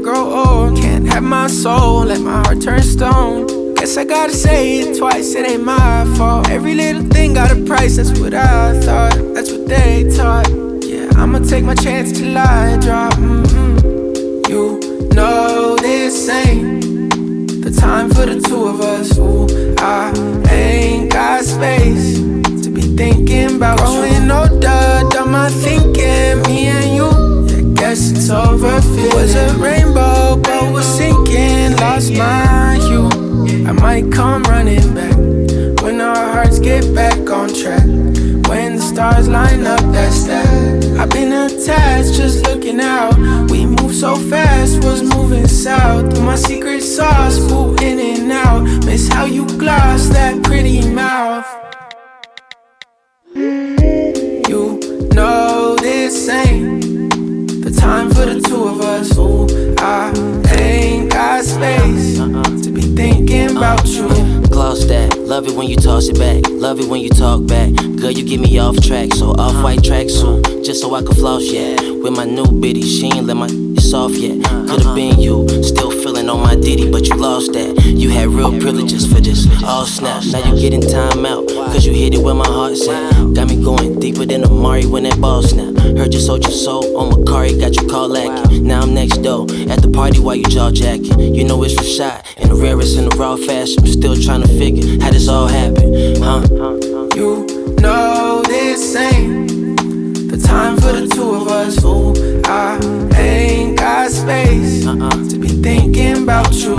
grow old. Can't have my soul, let my heart turn stone. Guess I gotta say it twice, it ain't my fault. Every little thing got a price, that's what I thought. That's what they taught. Yeah, I'ma take my chance till I drop. You know this ain't the time for the two of us. Ooh, I ain't got space to be thinking about growing older. Done my thinking, me and you. Yeah, guess it's over. It was a rainbow, but was sinking. Lost my hue. I might come running back when our hearts get back on track. When the stars line up, that's that. I've been attached, just looking out. We move so fast, was moving south. Through my secret sauce, boo in and out. Miss how you gloss that pretty mouth. You know this ain't the time for the two of us. Ooh, I ain't got space to be thinking about you. Gloss that, love it when you toss it back. Love it when you talk back. Girl, you get me off track, so off-white tracksuit, just so I can floss, yeah. With my new bitty, she ain't let my soft yet. Could've been you, still feeling on my ditty, but you lost that. You had real privileges for this, all snap. Now you getting time out, cause you hit it where my heart's at. Got me going deeper than Amari when that ball snap. Heard you sold your soul on Macari, got you call lacking. Now I'm next door, at the party while you jaw jacking. You know it's Rashad, and the rarest in the raw fashion. I'm still trying to figure how this all happened, huh? You know this ain't the time for the two of us. Ooh, I ain't got space to be thinking about you.